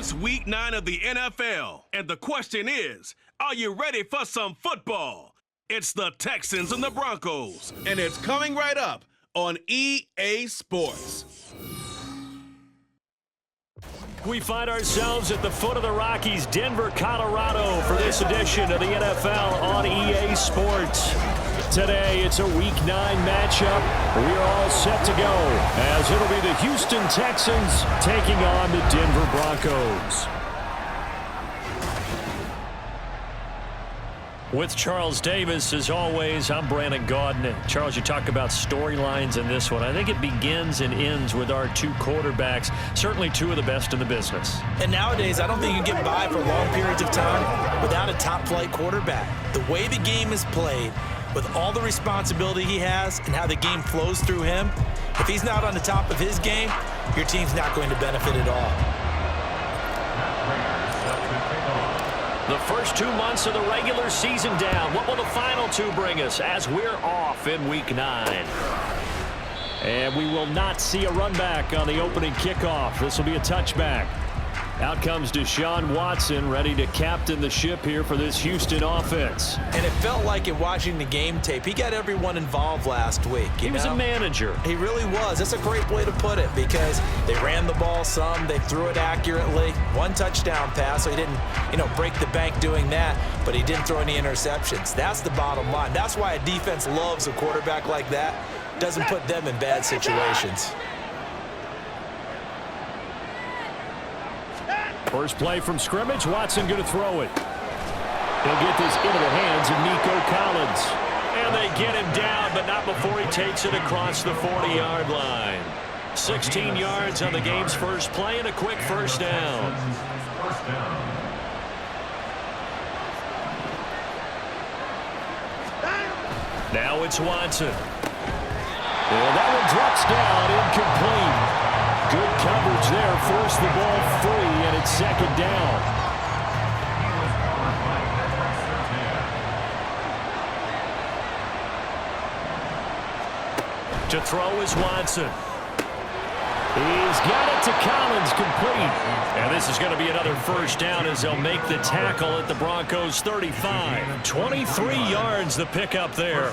It's week 9 of the NFL, and the question is, are you ready for some football? It's the Texans and the Broncos, and it's coming right up on EA Sports. We find ourselves at the foot of the Rockies, Denver, Colorado, for this edition of the NFL on EA Sports. Today, it's a Week 9 matchup. We are all set to go, as it'll be the Houston Texans taking on the Denver Broncos. With Charles Davis, as always, I'm Brandon Gaudin. Charles, you talk about storylines in this one. I think it begins and ends with our two quarterbacks, certainly two of the best in the business. And nowadays, I don't think you get by for long periods of time without a top-flight quarterback. The way the game is played, with all the responsibility he has and how the game flows through him, if he's not on the top of his game, your team's not going to benefit at all. The first 2 months of the regular season down. What will the final two bring us as we're off in Week 9? And we will not see a run back on the opening kickoff. This will be a touchback. Out comes Deshaun Watson, ready to captain the ship here for this Houston offense. And it felt like in watching the game tape, he got everyone involved last week. He was a manager. He really was. That's a great way to put it, because they ran the ball some, they threw it accurately. One touchdown pass, so he didn't, break the bank doing that, but he didn't throw any interceptions. That's the bottom line. That's why a defense loves a quarterback like that. Doesn't put them in bad situations. First play from scrimmage, Watson going to throw it. He'll get this into the hands of Nico Collins. And they get him down, but not before he takes it across the 40-yard line. 16 yards on the game's first play and a quick first down. Now it's Watson. And that one drops down, incomplete. Good coverage there, forced the ball free, and it's second down. To throw is Watson. He's got it to Collins, complete. And this is going to be another first down as they'll make the tackle at the Broncos' 35. 23 yards the pickup there.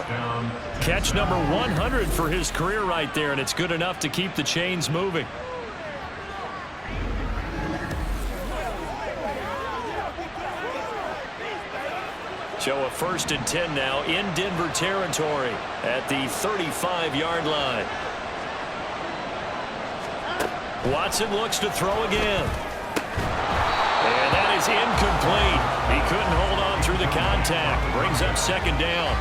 Catch number 100 for his career right there, and it's good enough to keep the chains moving. So a 1st and 10 now in Denver territory at the 35-yard line. Watson looks to throw again. And that is incomplete. He couldn't hold on through the contact. Brings up second down.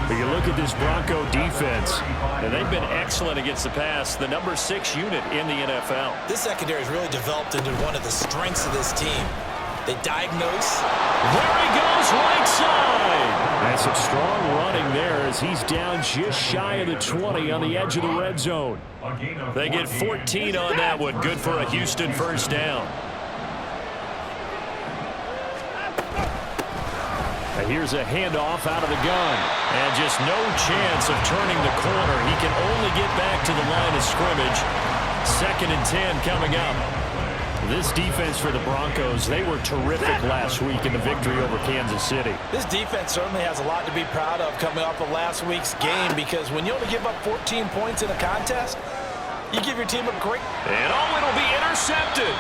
But you look at this Bronco defense, and they've been excellent against the pass, the number 6 unit in the NFL. This secondary has really developed into one of the strengths of this team. They diagnose. There he goes, right side. That's some strong running there as he's down just shy of the 20 on the edge of the red zone. They get 14 on that one. Good for a Houston first down. And here's a handoff out of the gun. And just no chance of turning the corner. He can only get back to the line of scrimmage. 2nd and 10 coming up. This defense for the Broncos, they were terrific last week in the victory over Kansas City. This defense certainly has a lot to be proud of coming off of last week's game, because when you only give up 14 points in a contest, you give your team a great... And it'll be intercepted.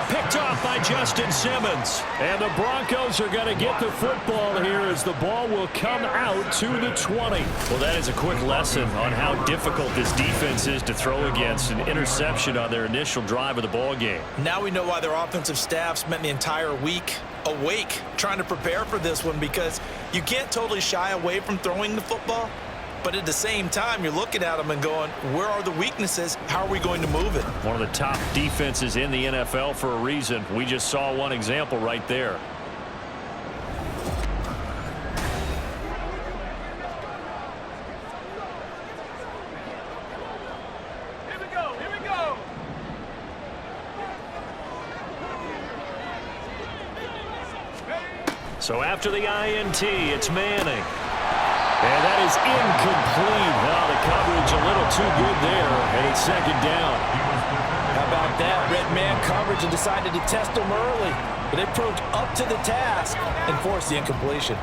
Picked off by Justin Simmons. And the Broncos are going to get the football here as the ball will come out to the 20. Well, that is a quick lesson on how difficult this defense is to throw against. An interception on their initial drive of the ball game. Now we know why their offensive staff spent the entire week awake trying to prepare for this one, because you can't totally shy away from throwing the football. But at the same time, you're looking at them and going, where are the weaknesses? How are we going to move it? One of the top defenses in the NFL for a reason. We just saw one example right there. Here we go. So after the INT, it's Manning. And that is incomplete. Now the coverage a little too good there, and it's second down. How about that. Red man coverage and decided to test him early. But they approached up to the task and forced the incompletion.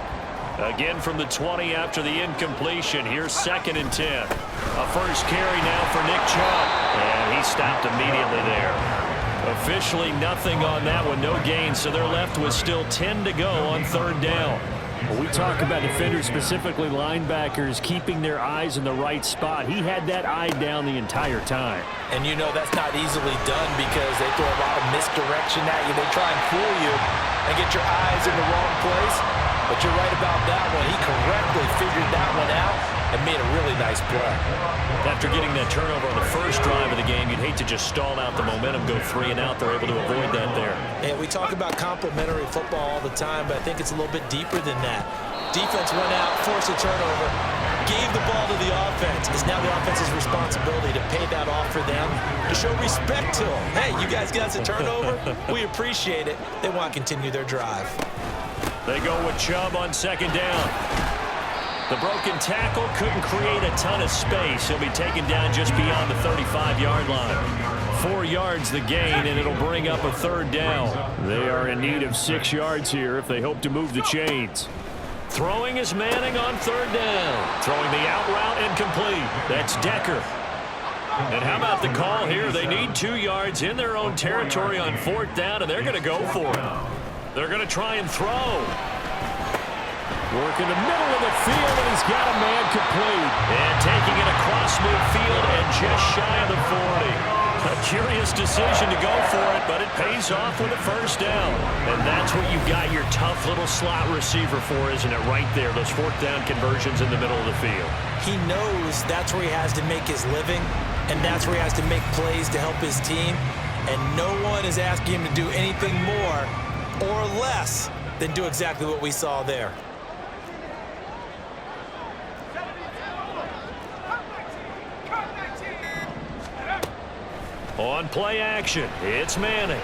Again from the 20 after the incompletion. Here's 2nd and 10. A first carry now for Nick Chubb. And he stopped immediately there. Officially nothing on that one. No gain. So they're left with still 10 to go on 3rd down. When we talk about defenders, specifically linebackers, keeping their eyes in the right spot. He had that eye down the entire time. And you know that's not easily done because they throw a lot of misdirection at you. They try and fool you and get your eyes in the wrong place. But you're right about that one. He correctly figured that one out and made a really nice play. After getting that turnover on the first drive of the game, you'd hate to just stall out the momentum, go 3 and out. They're able to avoid that there. Yeah, we talk about complementary football all the time, but I think it's a little bit deeper than that. Defense went out, forced a turnover, gave the ball to the offense. It's now the offense's responsibility to pay that off for them, to show respect to them. Hey, you guys got us a turnover? We appreciate it. They want to continue their drive. They go with Chubb on 2nd down. The broken tackle couldn't create a ton of space. He'll be taken down just beyond the 35-yard line. 4 yards the gain, and it'll bring up a 3rd down. They are in need of 6 yards here if they hope to move the chains. Throwing is Manning on 3rd down. Throwing the out route incomplete. That's Decker. And how about the call here? They need 2 yards in their own territory on 4th down, and they're going to go for it. They're going to try and throw. Work in the middle of the field, and he's got a man complete. And taking it across midfield and just shy of the 40. A curious decision to go for it, but it pays off with a 1st down. And that's what you've got your tough little slot receiver for, isn't it? Right there, those 4th down conversions in the middle of the field. He knows that's where he has to make his living, and that's where he has to make plays to help his team. And no one is asking him to do anything more or less than do exactly what we saw there. On play action, it's Manning.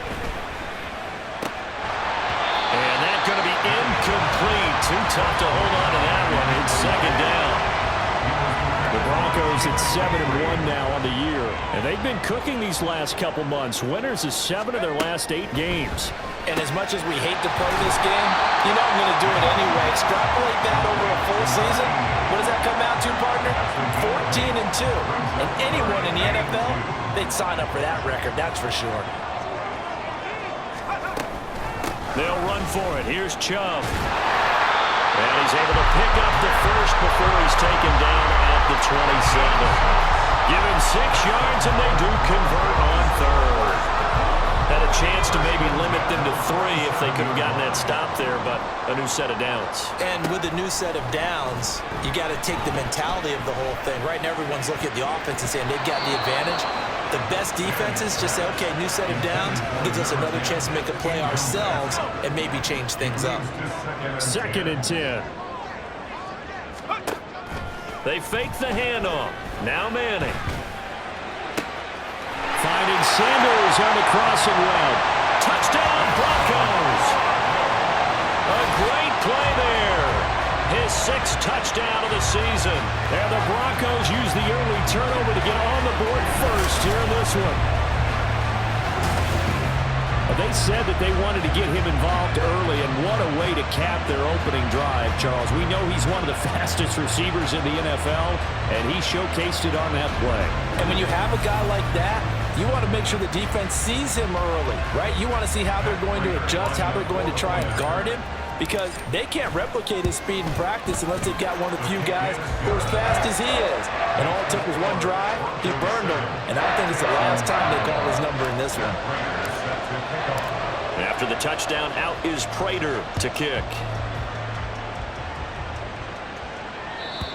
And that's going to be incomplete. Too tough to hold on to that one. It's 2nd down. The Broncos at 7-1 now on the year. And they've been cooking these last couple months. Winners of 7 of their last 8 games. And as much as we hate to play this game, you know I'm going to do it anyway. Extrapolate that over a full season. What does that come out to, partner? 14-2. And anyone in the NFL, they'd sign up for that record, that's for sure. They'll run for it. Here's Chubb. And he's able to pick up the first before he's taken down at the 27. Give him 6 yards, and they do convert on 3rd. Had a chance to maybe limit them to 3 if they could have gotten that stop there, but a new set of downs. And with a new set of downs, you got to take the mentality of the whole thing. Right now, everyone's looking at the offense and saying they've got the advantage. The best defenses just say, okay, new set of downs, gives us another chance to make a play ourselves and maybe change things up. 2nd and 10. They fake the handoff. Now Manning. Finding Sanders on the crossing route. Touchdown, Broncos. A great play there. His 6th touchdown of the season. And the Broncos use the early turnover to get on the board first here in this one. They said that they wanted to get him involved early, and what a way to cap their opening drive, Charles. We know he's one of the fastest receivers in the NFL, and he showcased it on that play. And when you have a guy like that, you want to make sure the defense sees him early, right? You want to see how they're going to adjust, how they're going to try and guard him, because they can't replicate his speed in practice unless they've got one of the few guys who are as fast as he is. And all it took was one drive, he burned him, and I think it's the last time they call his number in this one. After the touchdown, out is Prater to kick.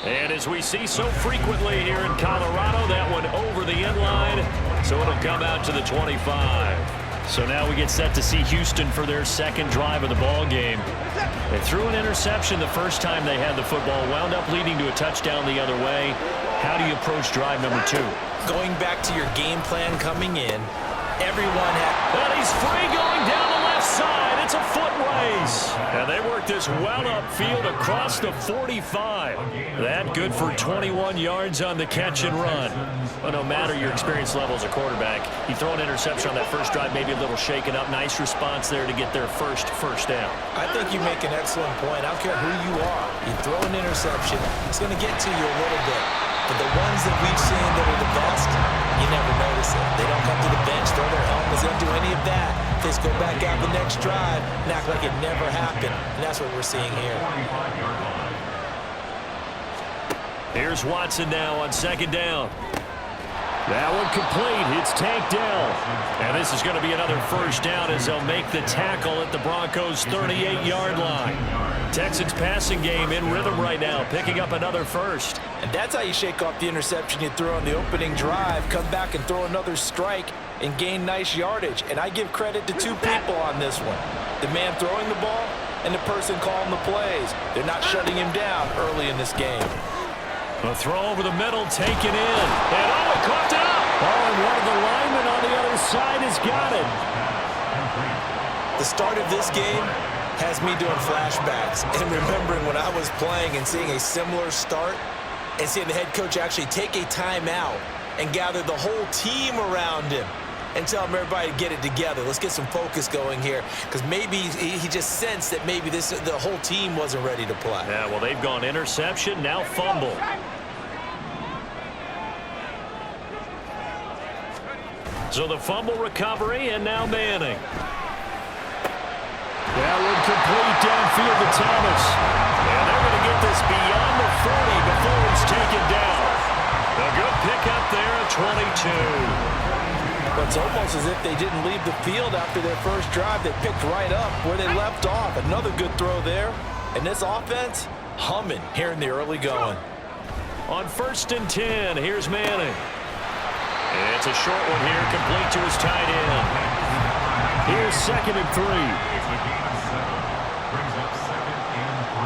And as we see so frequently here in Colorado, that one over the end line, so it'll come out to the 25. So now we get set to see Houston for their 2nd drive of the ball game. They threw an interception the first time they had the football, wound up leading to a touchdown the other way. How do you approach drive number 2? Going back to your game plan coming in, everyone had... And he's free going down the left side. It's a foot race. Texans. And they work this well upfield across the 45. That good for 21 yards on the catch and run. Well, no matter your experience level as a quarterback, you throw an interception on that first drive, maybe a little shaken up. Nice response there to get their first down. I think you make an excellent point. I don't care who you are. You throw an interception, it's going to get to you a little bit. But the ones that we've seen that are the best, you never notice it. They don't come to the bench, throw their helmets, they don't do any of that. They just go back out the next drive and act like it never happened. And that's what we're seeing here. Here's Watson now on second down. That one complete. It's tanked down. And this is going to be another first down as they'll make the tackle at the Broncos' 38-yard line. Texans passing game in rhythm right now, picking up another first. And that's how you shake off the interception you threw on the opening drive, come back and throw another strike and gain nice yardage. And I give credit to two people on this one. The man throwing the ball and the person calling the plays. They're not shutting him down early in this game. A throw over the middle, taken in. And it caught up. Oh, and one of the linemen on the other side has got it. The start of this game has me doing flashbacks and remembering when I was playing and seeing a similar start and seeing the head coach actually take a timeout and gather the whole team around him and tell him everybody to get it together. Let's get some focus going here, because maybe he just sensed that maybe the whole team wasn't ready to play. Yeah, well, they've gone interception, now fumble. So the fumble recovery, and now Manning. That one complete downfield to Thomas. And they're going to get this beyond the 40 before it's taken down. A good pickup there at 22. But it's almost as if they didn't leave the field after their first drive. They picked right up where they left off. Another good throw there. And this offense, humming here in the early going. On 1st and 10, here's Manning. It's a short one here, complete to his tight end. Here's 2nd and 3. Brings up 2nd and 3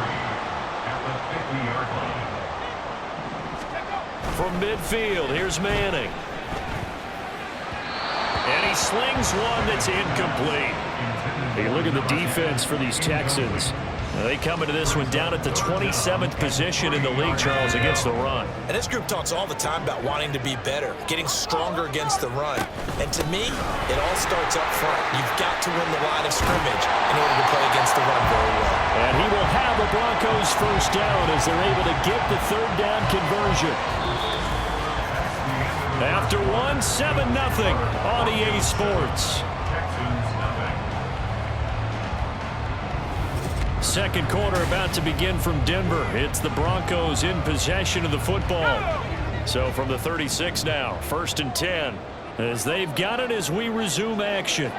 at the 50-yard line. From midfield, here's Manning. And he slings one that's incomplete. Hey, look at the defense for these Texans. They come into this one down at the 27th position in the league, Charles, against the run. And this group talks all the time about wanting to be better, getting stronger against the run. And to me, it all starts up front. You've got to win the line of scrimmage in order to play against the run very well. And he will have the Broncos first down as they're able to get the 3rd down conversion. After one, 7-0 on EA Sports. Second quarter about to begin from Denver. It's the Broncos in possession of the football. So from the 36 now, 1st and 10, as they've got it as we resume action.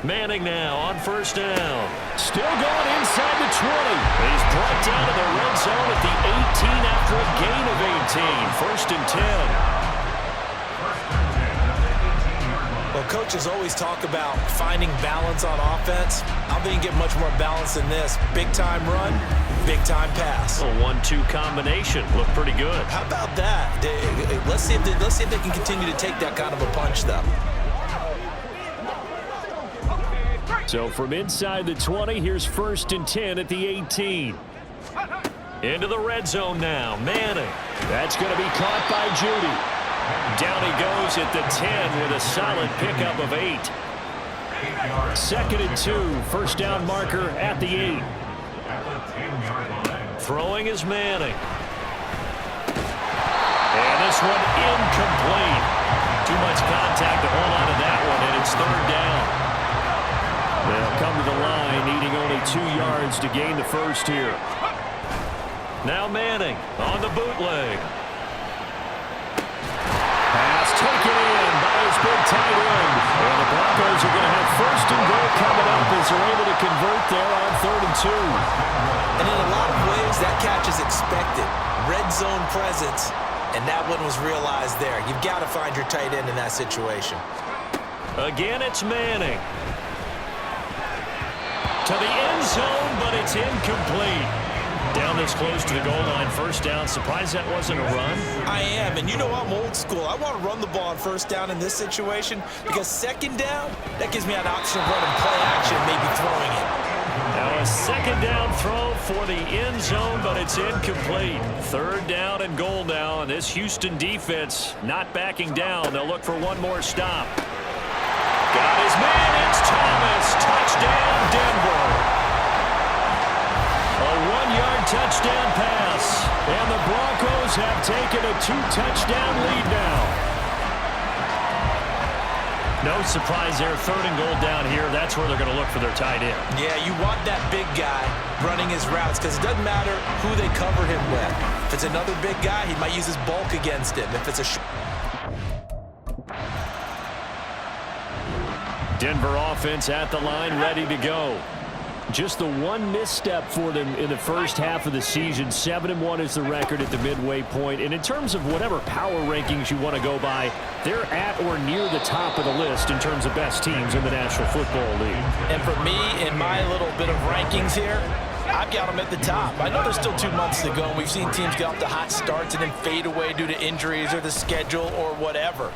Manning now on 1st down. Still going inside the 20. He's brought down to the red zone at the 18 after a gain of 18. 1st and 10. Well, coaches always talk about finding balance on offense. I think you get much more balance than this. Big-time run, big-time pass. A 1-2 combination. Looked pretty good. How about that? Let's see if they can continue to take that kind of a punch, though. So from inside the 20, here's 1st and 10 at the 18. Into the red zone now. Manning. That's going to be caught by Judy. Down he goes at the 10 with a solid pickup of 8. 2nd and 2, 1st down marker at the 8. Throwing is Manning. And this one incomplete. Too much contact to hold on to that one, and it's 3rd down. They'll come to the line, needing only 2 yards to gain the first here. Now Manning on the bootleg. Pass taken in by his big tight end. And the Broncos are going to have 1st and goal coming up as they're able to convert there on 3rd and 2. And in a lot of ways, that catch is expected. Red zone presence, and that one was realized there. You've got to find your tight end in that situation. Again, it's Manning. To the end zone, but it's incomplete. Down this close to the goal line, first down. Surprised that wasn't a run? I am, and you know I'm old school. I want to run the ball on first down in this situation because second down, that gives me an option of running play action, maybe throwing it. Now a second down throw for the end zone, but it's incomplete. Third down and goal now, and this Houston defense not backing down. They'll look for one more stop. Got his man, it's Thomas. Touchdown, Denver. A one-yard touchdown pass, and the Broncos have taken a two-touchdown lead now. No surprise there, third and goal down here. That's where they're going to look for their tight end. Yeah, you want that big guy running his routes because it doesn't matter who they cover him with. If it's another big guy, he might use his bulk against him. If it's a Denver offense at the line, ready to go. Just the one misstep for them in the first half of the season. 7-1 is the record at the midway point. And in terms of whatever power rankings you want to go by, they're at or near the top of the list in terms of best teams in the National Football League. And for me, in my little bit of rankings here, I've got them at the top. I know there's still 2 months to go, and we've seen teams get off to hot starts and then fade away due to injuries or the schedule or whatever.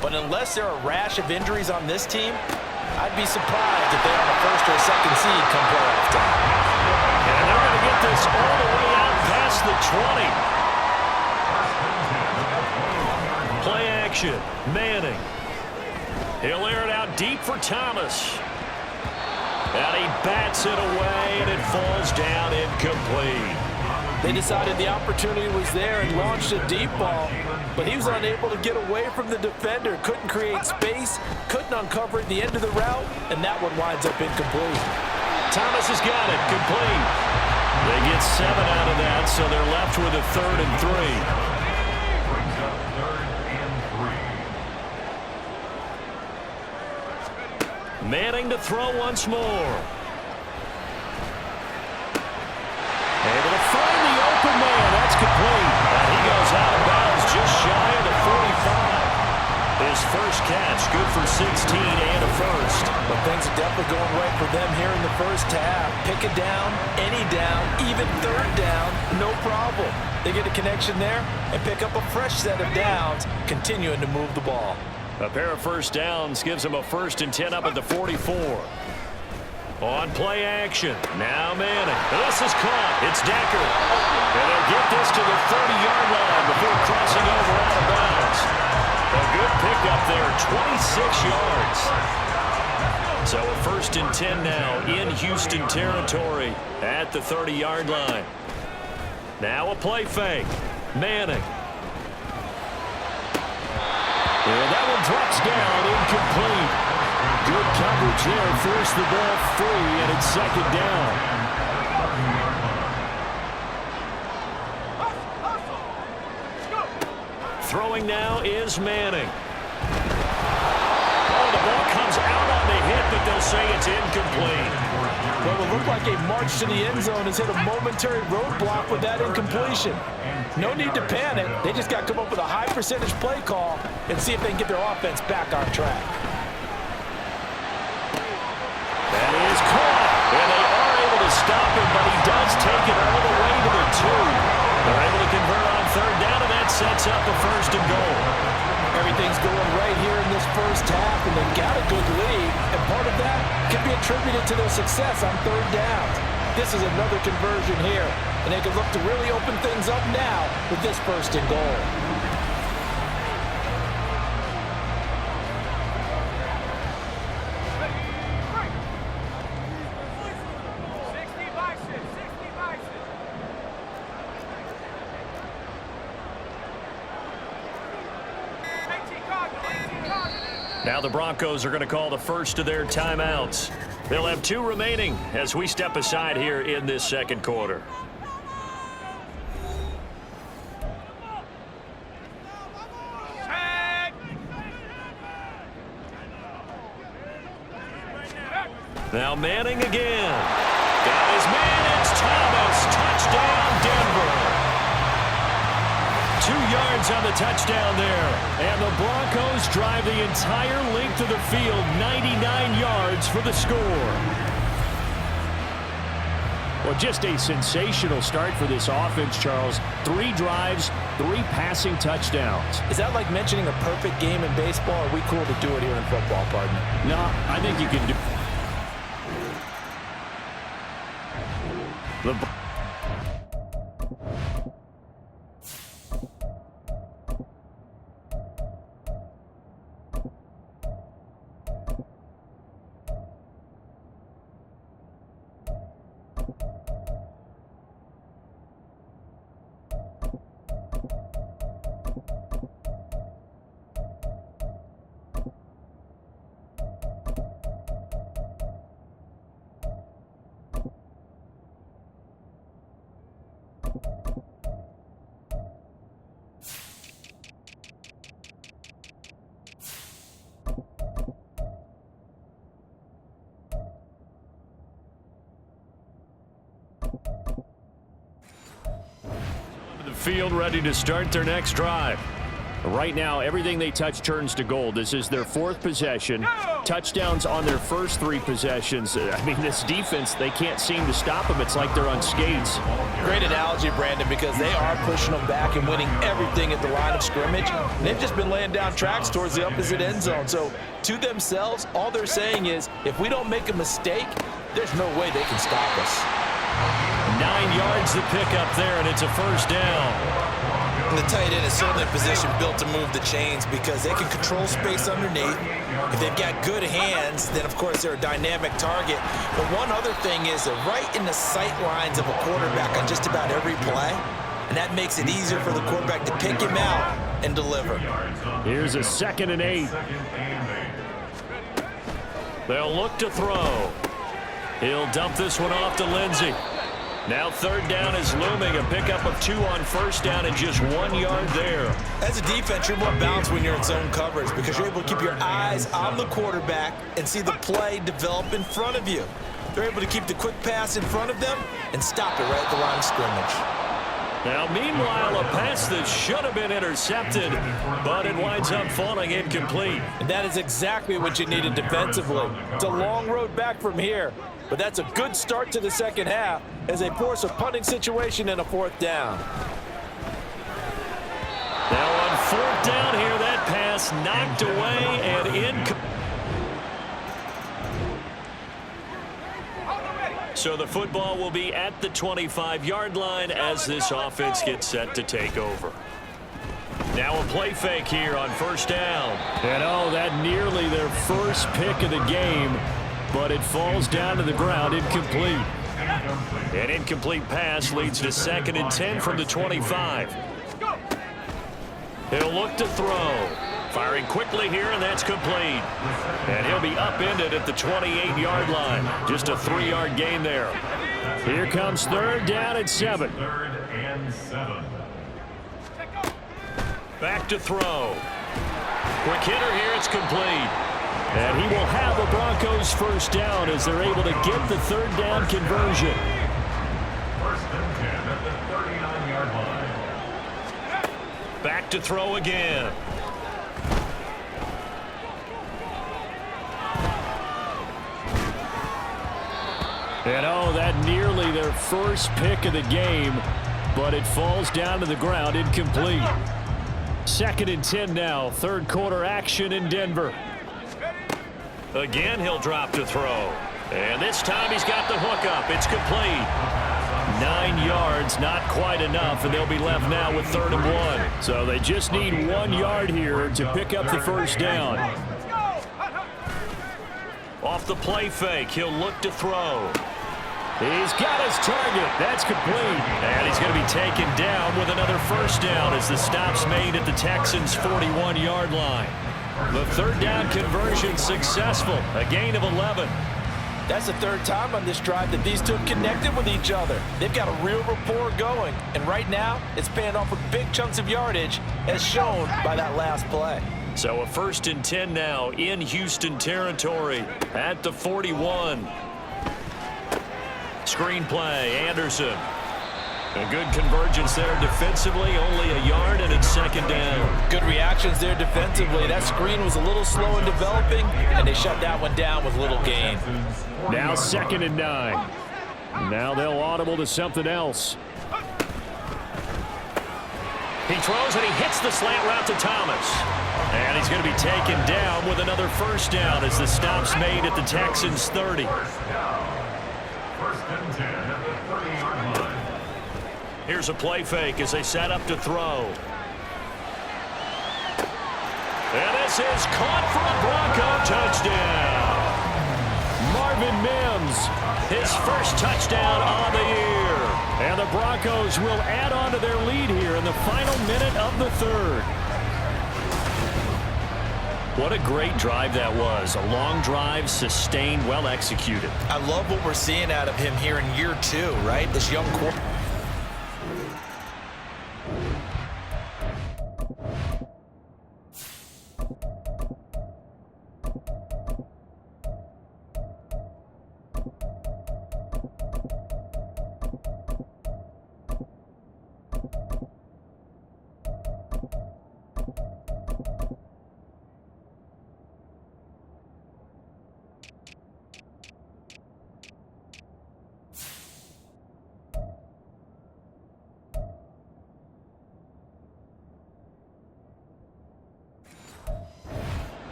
But unless there are a rash of injuries on this team, I'd be surprised if they're on the first or second seed come playoff time. And they're going to get this all the way out past the 20. Play action. Manning. He'll air it out deep for Thomas. And he bats it away, and it falls down incomplete. They decided the opportunity was there and launched a deep ball, but he was unable to get away from the defender, couldn't create space, couldn't uncover at the end of the route, and that one winds up incomplete. Thomas has got it, complete. They get 7 out of that, so they're left with a 3rd and 3. Brings up 3rd and 3. Manning to throw once more. Able to find the open man. That's complete. And he goes out of bounds just shy of the 45. His first catch, good for 16 and a first. But things are definitely going right for them here in the first half. Pick a down, any down, even third down, no problem. They get a connection there and pick up a fresh set of downs, continuing to move the ball. A pair of first downs gives them a 1st and 10 up at the 44. On play action. Now Manning. This is caught. It's Decker. And they'll get this to the 30-yard line before crossing over out of bounds. A good pickup there, 26 yards. So a 1st and 10 now in Houston territory at the 30-yard line. Now a play fake. Manning. And that one drops down, incomplete. Good coverage there, forced the ball free, and it's 2nd down. Throwing now is Manning. Oh, the ball comes out on the hit, but they'll say it's incomplete. Well, it looked like a march to the end zone has hit a momentary roadblock with that incompletion. No need to panic. They just got to come up with a high percentage play call and see if they can get their offense back on track. That is caught, and they are able to stop him, but he does take it all the way to the 2. They're able to convert on 3rd down, and that sets up the 1st and goal. Everything's going right here in this first half, and they've got a good lead, and part of that can be attributed to their success on 3rd downs. This is another conversion here, and they can look to really open things up now with this 1st and goal. Now the Broncos are going to call the first of their timeouts. They'll have 2 remaining as we step aside here in this 2nd quarter. Now Manning again. Got his man, it's Thomas. Touchdown, Denver. 2 yards on the touchdown there. And the Broncos drive the entire length of the field, 99 yards for the score. Well, just a sensational start for this offense, Charles. 3 drives, 3 passing touchdowns. Is that like mentioning a perfect game in baseball? Or are we cool to do it here in football, partner? No, I think you can do field ready to start their next drive. Right now, everything they touch turns to gold. This is their 4th possession. Touchdowns on their first 3 possessions. I mean, this defense, they can't seem to stop them. It's like they're on skates. Great analogy, Brandon, because they are pushing them back and winning everything at the line of scrimmage. They've just been laying down tracks towards the opposite end zone. So to themselves, all they're saying is, if we don't make a mistake, there's no way they can stop us. 9 yards to pick up there, and it's a first down. And the tight end is certainly a position built to move the chains because they can control space underneath. If they've got good hands, then of course they're a dynamic target. But one other thing is they're right in the sight lines of a quarterback on just about every play. And that makes it easier for the quarterback to pick him out and deliver. Here's a 2nd and 8. They'll look to throw. He'll dump this one off to Lindsey. Now 3rd down is looming. A pickup of 2 on first down and just 1 yard there. As a defense, you're more balanced when you're in zone coverage because you're able to keep your eyes on the quarterback and see the play develop in front of you. They're able to keep the quick pass in front of them and stop it right at the line of scrimmage. Now, meanwhile, a pass that should have been intercepted, but it winds up falling incomplete. And that is exactly what you needed defensively. It's a long road back from here, but that's a good start to the second half as they force a punting situation and a 4th down. Now on 4th down here, that pass knocked away and incomplete. So the football will be at the 25-yard line as this offense gets set to take over. Now a play fake here on first down. And oh, that nearly their first pick of the game, but it falls down to the ground incomplete. An incomplete pass leads to 2nd and 10 from the 25. He'll look to throw. Firing quickly here, and that's complete. And he'll be upended at the 28-yard line. Just a 3-yard gain there. Here comes 3rd down and 7. 3rd and 7. Back to throw. Quick hitter here, it's complete. And he will have the Broncos first down as they're able to get the 3rd down conversion. 1st and 10 at the 39-yard line. Back to throw again. And oh, that nearly their first pick of the game, but it falls down to the ground incomplete. 2nd and 10 now, 3rd quarter action in Denver. Again, he'll drop to throw. And this time he's got the hook up. It's complete. 9 yards, not quite enough, and they'll be left now with 3rd and 1. So they just need 1 yard here to pick up the first down. Off the play fake, he'll look to throw. He's got his target. That's complete. And he's going to be taken down with another first down as the stop's made at the Texans' 41-yard line. The 3rd down conversion successful, a gain of 11. That's the 3rd time on this drive that these two have connected with each other. They've got a real rapport going, and right now it's paying off with big chunks of yardage as shown by that last play. So a 1st and 10 now in Houston territory at the 41. Screen play, Anderson. A good convergence there defensively, only a yard, and it's 2nd down. Good reactions there defensively. That screen was a little slow in developing, and they shut that one down with little gain. Now 2nd and 9. Now they'll audible to something else. He throws and he hits the slant route to Thomas. And he's going to be taken down with another first down as the stop's made at the Texans' 30. First down. First and 10 at the 30-yard line. Here's a play fake as they set up to throw. And this is caught for a Bronco touchdown. Marvin Mims, His first touchdown on the year. and the Broncos will add on to their lead here in the final minute of the third. What a great drive that was. A long drive, sustained, well executed. I love what we're seeing out of him here in year 2, right? This young quarterback.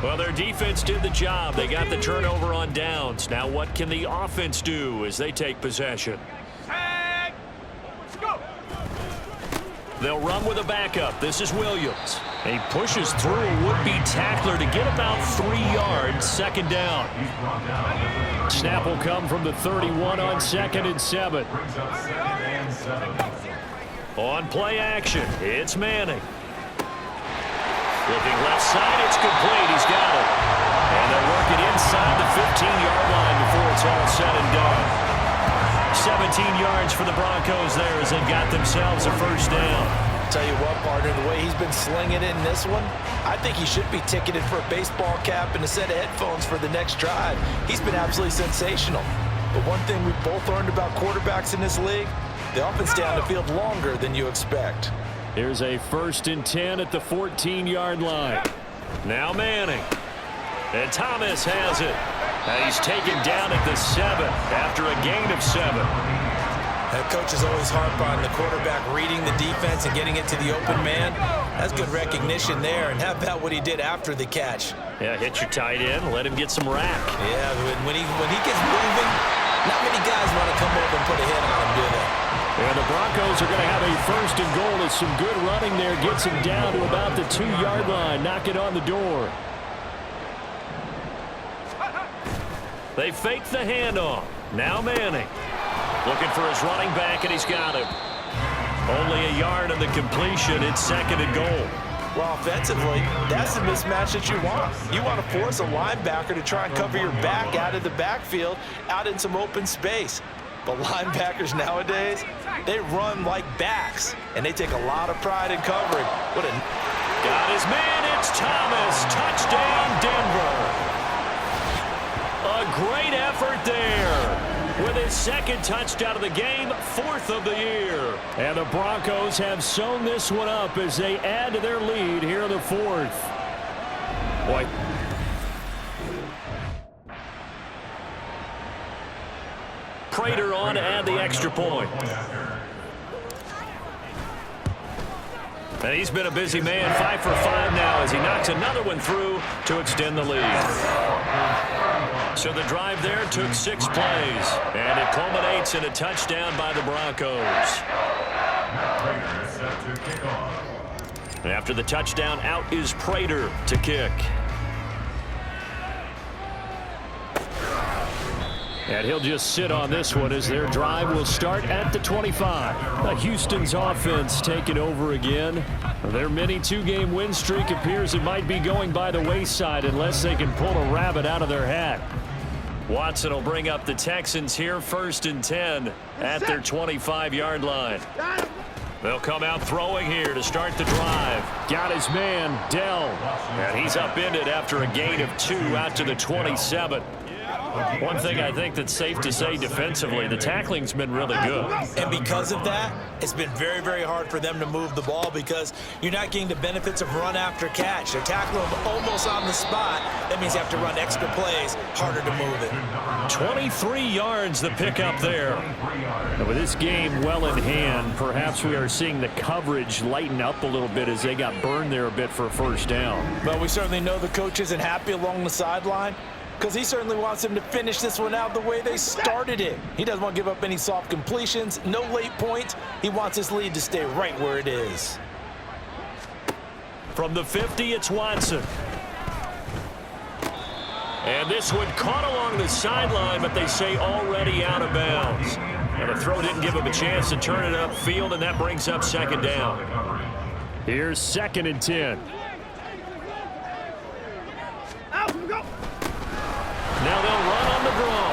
Well, their defense did the job. They got the turnover on downs. Now what can the offense do as they take possession? They'll run with a backup. This is Williams. He pushes through a would-be tackler to get about 3 yards. Second down. Snap will come from the 31 on 2nd and 7. Brings up 2nd and 7. On play action, it's Manning. Looking left side, it's complete. He's got it. And they're working inside the 15-yard line before it's all said and done. 17 yards for the Broncos there as they've got themselves a first down. Tell you what, partner, the way he's been slinging it in this one, I think he should be ticketed for a baseball cap and a set of headphones for the next drive. He's been absolutely sensational. But one thing we've both learned about quarterbacks in this league, they often stay on the field longer than you expect. Here's a 1st and 10 at the 14-yard line. Now Manning. And Thomas has it. And he's taken down at the 7 after a gain of 7. That coach is always harp on the quarterback reading the defense and getting it to the open man. That's good recognition there. And how about what he did after the catch? Yeah, hit your tight end, let him get some rack. Yeah, when he gets moving, not many guys want to come over and put a hit on him, do they? And the Broncos are going to have a 1st and goal as some good running there gets him down to about the 2-yard line. Knock it on the door. They fake the handoff. Now Manning. Looking for his running back, and he's got him. Only a yard on the completion. It's 2nd and goal. Well, offensively, that's the mismatch that you want. You want to force a linebacker to try and cover your back out of the backfield, out in some open space. But linebackers nowadays, they run like backs, and they take a lot of pride in covering. Got his man, it's Thomas. Touchdown, Denver. A great effort there. With his 2nd touchdown of the game, 4th of the year. And the Broncos have sewn this one up as they add to their lead here in the 4th. Boy. Prater on to add the extra point. And he's been a busy man, 5 for 5 now as he knocks another one through to extend the lead. So the drive there took 6 plays, and it culminates in a touchdown by the Broncos. Prater is set to kick off. After the touchdown, out is Prater to kick. And he'll just sit on this one as their drive will start at the 25. Houston's offense taking over again. Their mini 2-game win streak appears it might be going by the wayside unless they can pull a rabbit out of their hat. Watson will bring up the Texans here, 1st and 10 at their 25-yard line. They'll come out throwing here to start the drive. Got his man, Dell. And he's upended after a gain of 2 out to the 27. One thing I think that's safe to say defensively, the tackling's been really good. And because of that, it's been very, very hard for them to move the ball because you're not getting the benefits of run after catch. They're tackling them almost on the spot. That means you have to run extra plays, harder to move it. 23 yards the pickup there. And with this game well in hand, perhaps we are seeing the coverage lighten up a little bit as they got burned there a bit for a first down. But we certainly know the coach isn't happy along the sideline because he certainly wants them to finish this one out the way they started it. He doesn't want to give up any soft completions, no late points. He wants his lead to stay right where it is. From the 50, it's Watson. And this one caught along the sideline, but they say already out of bounds. And the throw didn't give him a chance to turn it upfield, and that brings up second down. Here's 2nd and 10. Now they'll run on the draw.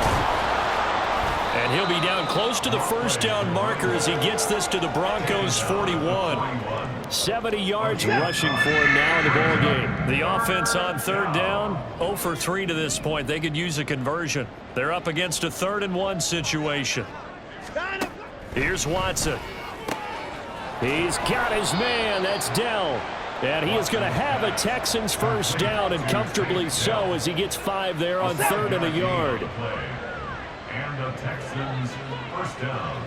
And he'll be down close to the first down marker as he gets this to the Broncos' 41. 70 yards rushing for him now in the ball game. The offense on 3rd down, 0 for 3 to this point. They could use a conversion. They're up against a 3rd and 1 situation. Here's Watson. He's got his man. That's Dell. And he is going to have a Texans first down, and comfortably so, as he gets 5 there on 3rd and a yard. And the Texans first down.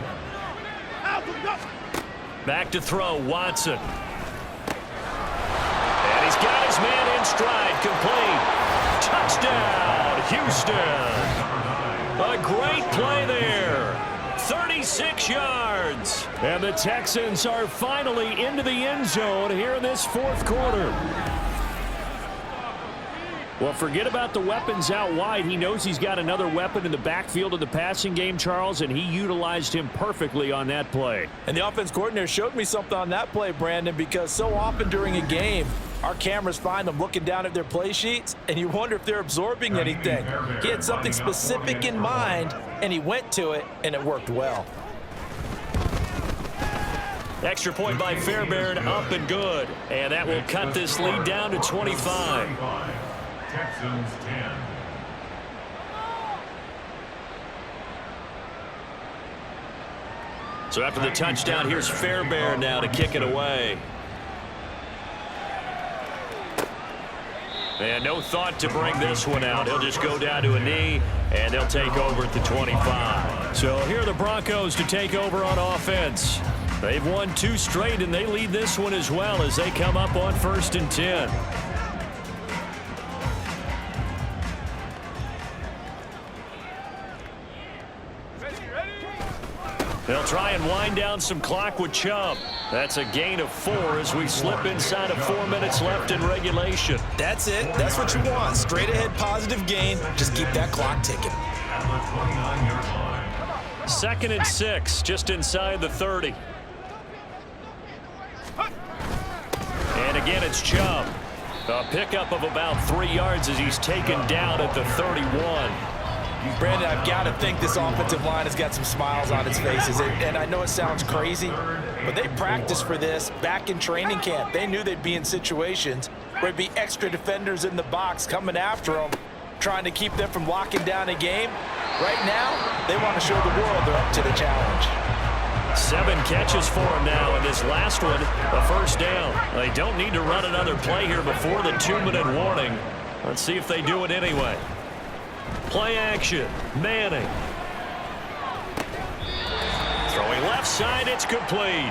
Back to throw, Watson. And he's got his man in stride, complete. Touchdown, Houston. A great play there. 36 yards. And the Texans are finally into the end zone here in this 4th quarter. Well, forget about the weapons out wide. He knows he's got another weapon in the backfield of the passing game, Charles, and he utilized him perfectly on that play. And the offense coordinator showed me something on that play, Brandon, because so often during a game, our cameras find them looking down at their play sheets, and you wonder if they're absorbing anything. He had something specific in mind, and he went to it, and it worked well. Extra point by Fairbairn, up and good. And that will cut this lead down to 25. Texans 10. So after the touchdown, here's Fairbairn now to kick it away. And no thought to bring this one out. He'll just go down to a knee, and they'll take over at the 25. So here are the Broncos to take over on offense. They've won 2 straight, and they lead this one as well as they come up on 1st and 10. They'll try and wind down some clock with Chubb. That's a gain of 4 as we slip inside of 4 minutes left in regulation. That's it. That's what you want. Straight ahead positive gain. Just keep that clock ticking. At the 29-yard line. 2nd and 6, just inside the 30. And again, it's Chubb. A pickup of about 3 yards as he's taken down at the 31. Brandon, I've got to think this offensive line has got some smiles on its faces. And I know it sounds crazy, but they practiced for this back in training camp. They knew they'd be in situations where there'd be extra defenders in the box coming after them, trying to keep them from locking down a game. Right now, they want to show the world they're up to the challenge. 7 catches for him now, and this last one, a first down. They don't need to run another play here before the 2-minute warning. Let's see if they do it anyway. Play action, Manning. Throwing left side, it's complete.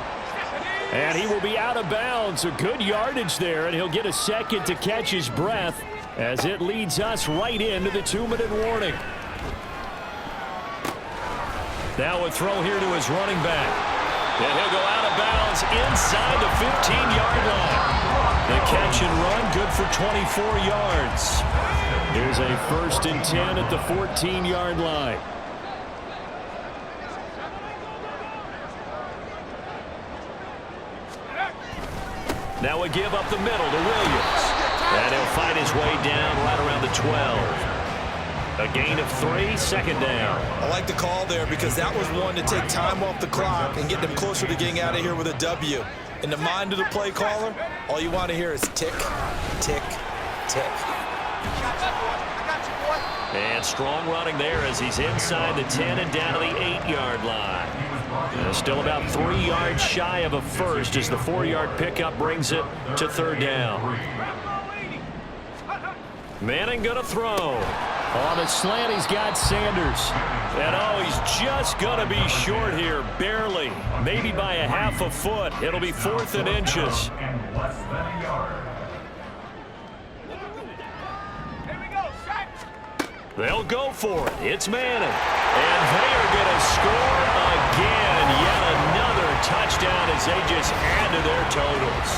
And he will be out of bounds. A good yardage there, and he'll get a second to catch his breath as it leads us right into the 2-minute warning. Now a throw here to his running back. And he'll go out of bounds inside the 15-yard line. The catch and run, good for 24 yards. Here's a 1st and 10 at the 14-yard line. Now a give up the middle to Williams. And he'll fight his way down right around the 12. A gain of 3, 2nd down. I like the call there because that was one to take time off the clock and get them closer to getting out of here with a W. In the mind of the play caller, all you want to hear is tick, tick, tick. I got you, boy. And strong running there as he's inside the 10 and down to the 8-yard line. Still about 3 yards shy of a first as the 4-yard pickup brings it to third down. Manning going to throw. On a slant, he's got Sanders. And he's just going to be short here, barely. Maybe by a half a foot. It'll be 4th and inches. And less than a yard. They'll go for it. It's Manning. And they are going to score again. Yet another touchdown as they just add to their totals.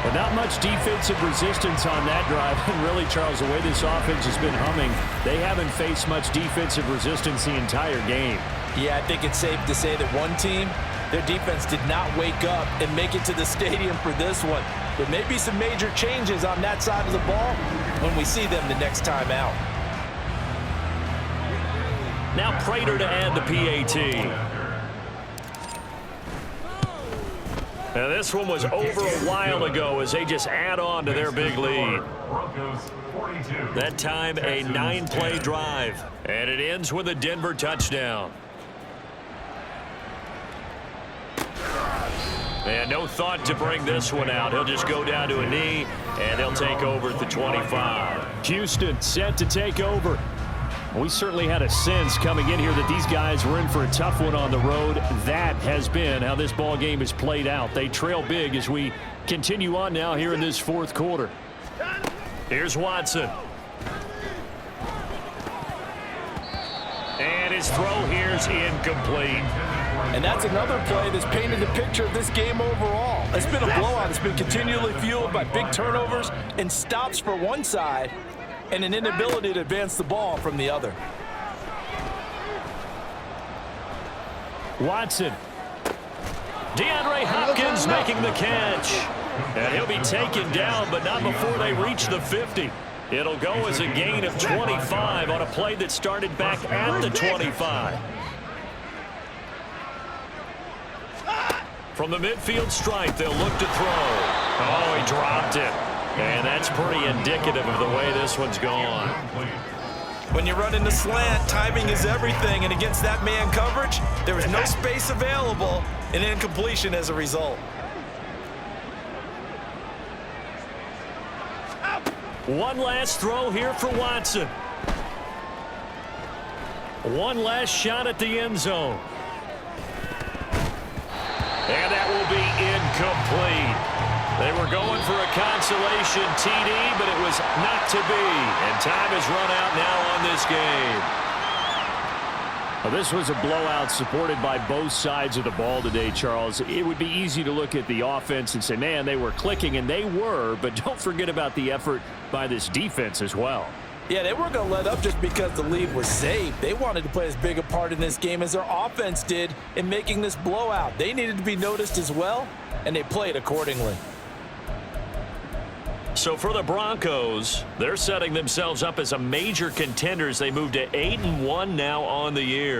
Well, not much defensive resistance on that drive. And really, Charles, the way this offense has been humming, they haven't faced much defensive resistance the entire game. Yeah, I think it's safe to say that one team, their defense did not wake up and make it to the stadium for this one. There may be some major changes on that side of the ball when we see them the next time out. Now Prater to add the PAT. Now this one was over a while ago as they just add on to their big lead. That time a 9-play drive. And it ends with a Denver touchdown. And no thought to bring this one out. He'll just go down to a knee, and they'll take over at the 25. Houston set to take over. We certainly had a sense coming in here that these guys were in for a tough one on the road. That has been how this ball game has played out. They trail big as we continue on now here in this 4th quarter. Here's Watson. And his throw here's incomplete. And that's another play that's painted the picture of this game overall. It's been a blowout. It's been continually fueled by big turnovers and stops for one side and an inability to advance the ball from the other. Watson. DeAndre Hopkins making the catch. And he'll be taken down, but not before they reach the 50. It'll go as a gain of 25 on a play that started back at the 25. From the midfield stripe, they'll look to throw. Oh, he dropped it. And that's pretty indicative of the way this one's gone. When you run into slant, timing is everything. And against that man coverage, there was no space available, and incompletion as a result. One last throw here for Watson. One last shot at the end zone. And that will be incomplete. They were going for a consolation TD, but it was not to be. And time has run out now on this game. Well, this was a blowout supported by both sides of the ball today, Charles. It would be easy to look at the offense and say, man, they were clicking, and they were, but don't forget about the effort by this defense as well. Yeah, they weren't going to let up just because the lead was saved. They wanted to play as big a part in this game as their offense did in making this blowout. They needed to be noticed as well, and they played accordingly. So for the Broncos, they're setting themselves up as a major contender as they move to 8-1 now on the year.